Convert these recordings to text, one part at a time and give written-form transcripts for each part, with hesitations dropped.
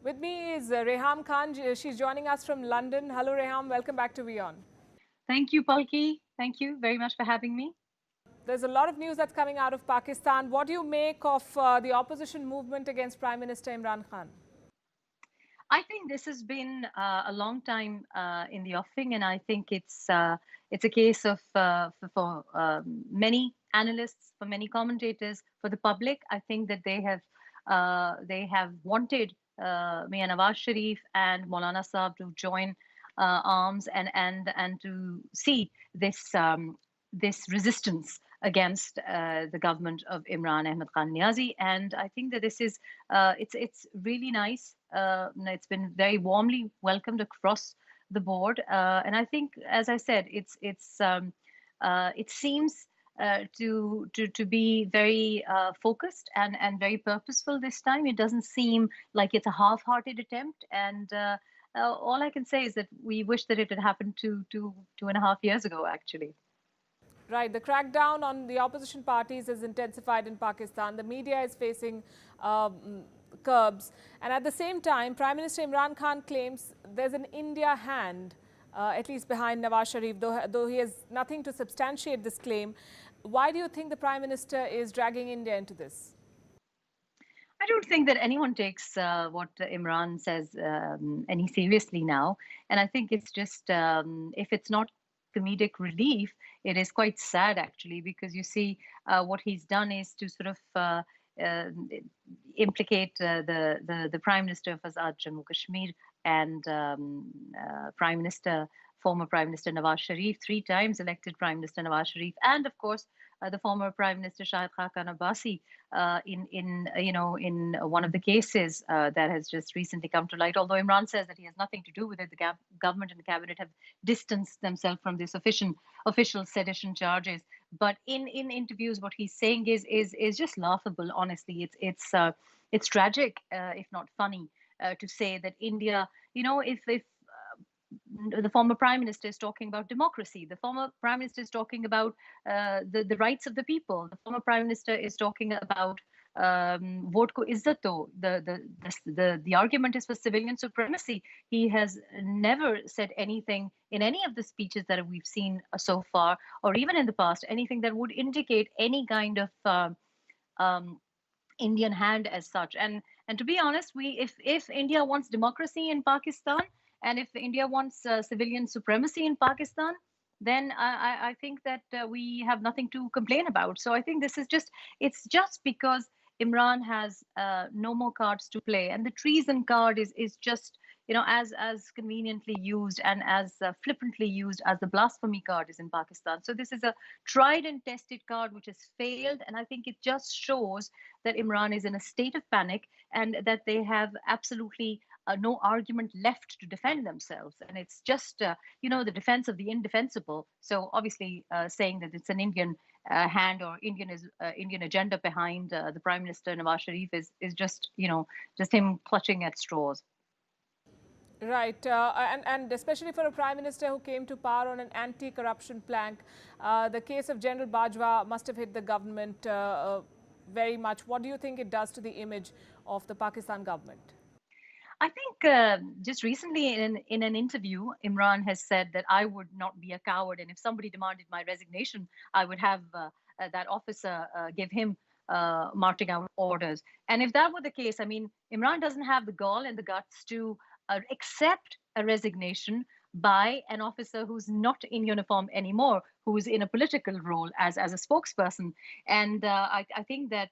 With me is Reham Khan. She's joining us from London. Hello, Reham. Welcome back to WION. Thank you, Palki. Thank you very much for having me. There's a lot of news that's coming out of Pakistan. What do you make of the opposition movement against Prime Minister Imran Khan? I think this has been a long time in the offing, and I think it's a case of for many analysts, for many commentators, for the public. I think that they have wanted Mian Nawaz Sharif and Maulana Saab to join arms and to see this resistance against the government of Imran Ahmad Khan Niazi. And I think that this is it's really nice. It's been very warmly welcomed across the board, and I think, as I said, it seems to be very focused and very purposeful this time. It doesn't seem like it's a half-hearted attempt, and all I can say is that we wish that it had happened two and a half years ago, actually. Right. The crackdown on the opposition parties has intensified in Pakistan. The media is facing curbs. And at the same time, Prime Minister Imran Khan claims there's an India hand, at least behind Nawaz Sharif, though he has nothing to substantiate this claim. Why do you think the Prime Minister is dragging India into this? I don't think that anyone takes what Imran says any seriously now. And I think it's just, if it's not comedic relief, it is quite sad, actually, because you see what he's done is to sort of implicate the Prime Minister of Azad Jammu Kashmir and former Prime Minister Nawaz Sharif, 3 times elected Prime Minister Nawaz Sharif, and of course the former Prime Minister Shahid Khaqan Abbasi in one of the cases that has just recently come to light. Although Imran says that he has nothing to do with it, the government and the cabinet have distanced themselves from this official sedition charges. But in interviews, what he's saying is just laughable. Honestly, it's tragic, if not funny, to say that India, if the former prime minister is talking about democracy. The former prime minister is talking about the rights of the people. The former prime minister is talking about vote ko izzat do. The argument is for civilian supremacy. He has never said anything in any of the speeches that we've seen so far, or even in the past, anything that would indicate any kind of Indian hand as such. And to be honest, if India wants democracy in Pakistan, and if India wants civilian supremacy in Pakistan, then I think that we have nothing to complain about. So I think it's just because Imran has no more cards to play, and the treason card is just as conveniently used and as flippantly used as the blasphemy card is in Pakistan. So this is a tried and tested card which has failed, and I think it just shows that Imran is in a state of panic and that they have absolutely no argument left to defend themselves. And it's just, the defense of the indefensible. So obviously saying that it's an Indian hand or Indian agenda behind the Prime Minister Nawaz Sharif is just him clutching at straws. Right, and especially for a Prime Minister who came to power on an anti-corruption plank, the case of General Bajwa must have hit the government very much. What do you think it does to the image of the Pakistan government? I think just recently in an interview, Imran has said that I would not be a coward, and if somebody demanded my resignation, I would have that officer give him marching out orders. And if that were the case, I mean, Imran doesn't have the gall and the guts to accept a resignation by an officer who's not in uniform anymore, who's in a political role as a spokesperson. And I think that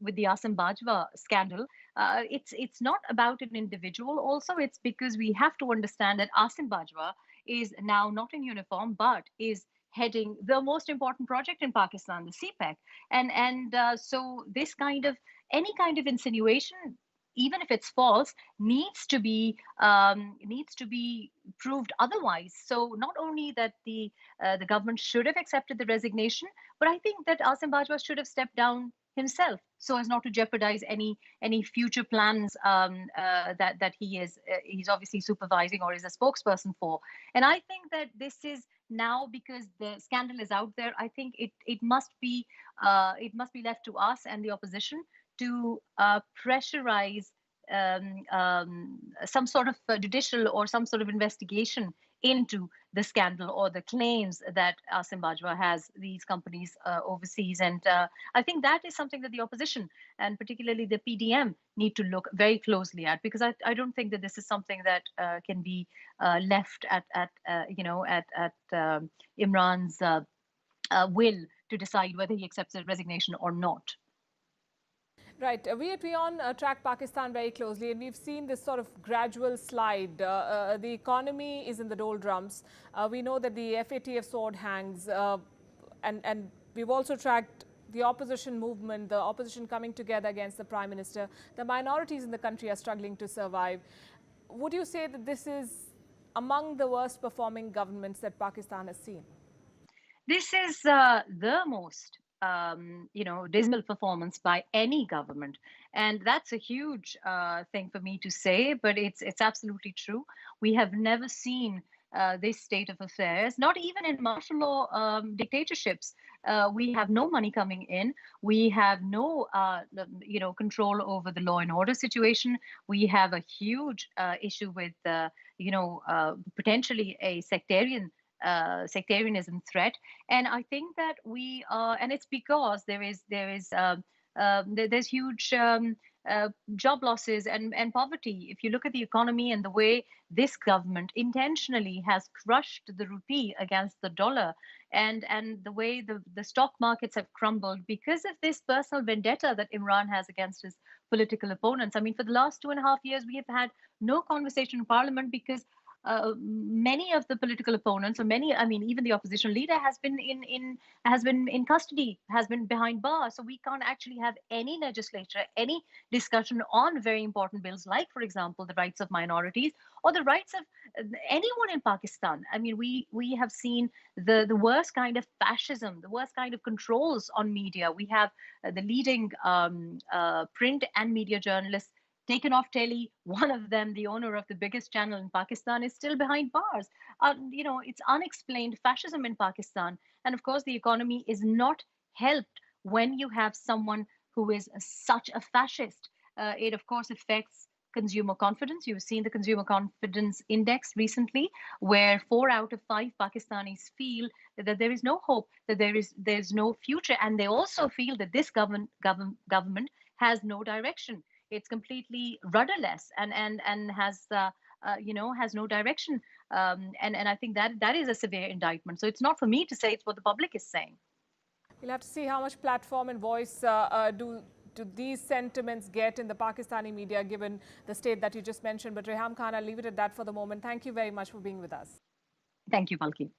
with the Asim Bajwa scandal, it's not about an individual also. It's because we have to understand that Asim Bajwa is now not in uniform, but is heading the most important project in Pakistan, the CPEC. And so this any kind of insinuation, even if it's false, needs to be proved otherwise. So not only that the government should have accepted the resignation, but I think that Asim Bajwa should have stepped down himself, so as not to jeopardize any future plans that he's obviously supervising or is a spokesperson for. And I think that this is now, because the scandal is out there, I think it must be left to us and the opposition to pressurize some sort of judicial or some sort of investigation into the scandal or the claims that Asim Bajwa has these companies overseas. And I think that is something that the opposition, and particularly the PDM, need to look very closely at, because I don't think that this is something that can be left at Imran's will to decide whether he accepts a resignation or not. Right. We at WION track Pakistan very closely, and we've seen this sort of gradual slide. The economy is in the doldrums. We know that the FATF sword hangs, and we've also tracked the opposition movement, the opposition coming together against the Prime Minister. The minorities in the country are struggling to survive. Would you say that this is among the worst performing governments that Pakistan has seen? This is the most dismal performance by any government, and that's a huge thing for me to say, but it's absolutely true. We have never seen this state of affairs, not even in martial law dictatorships. We have no money coming in. We have no control over the law and order situation. We have a huge issue with potentially a sectarianism threat. And I think that and it's because there's huge job losses and poverty. If you look at the economy and the way this government intentionally has crushed the rupee against the dollar, and the way the stock markets have crumbled because of this personal vendetta that Imran has against his political opponents. I mean, for the last 2.5 years, we have had no conversation in parliament because many of the political opponents, even the opposition leader has been in custody, has been behind bars. So we can't actually have any legislature, any discussion on very important bills, like, for example, the rights of minorities or the rights of anyone in Pakistan. I mean, we have seen the worst kind of fascism, the worst kind of controls on media. We have the leading print and media journalists taken off telly. One of them, the owner of the biggest channel in Pakistan, is still behind bars. It's unexplained fascism in Pakistan. And of course, the economy is not helped when you have someone who is such a fascist. It, of course, affects consumer confidence. You've seen the consumer confidence index recently, where 4 out of 5 Pakistanis feel that there is no hope, that there's no future. And they also feel that this government has no direction. It's completely rudderless and has no direction. And I think that is a severe indictment. So it's not for me to say, it's what the public is saying. We'll have to see how much platform and voice do these sentiments get in the Pakistani media, given the state that you just mentioned. But Reham Khan, I'll leave it at that for the moment. Thank you very much for being with us. Thank you, Palki.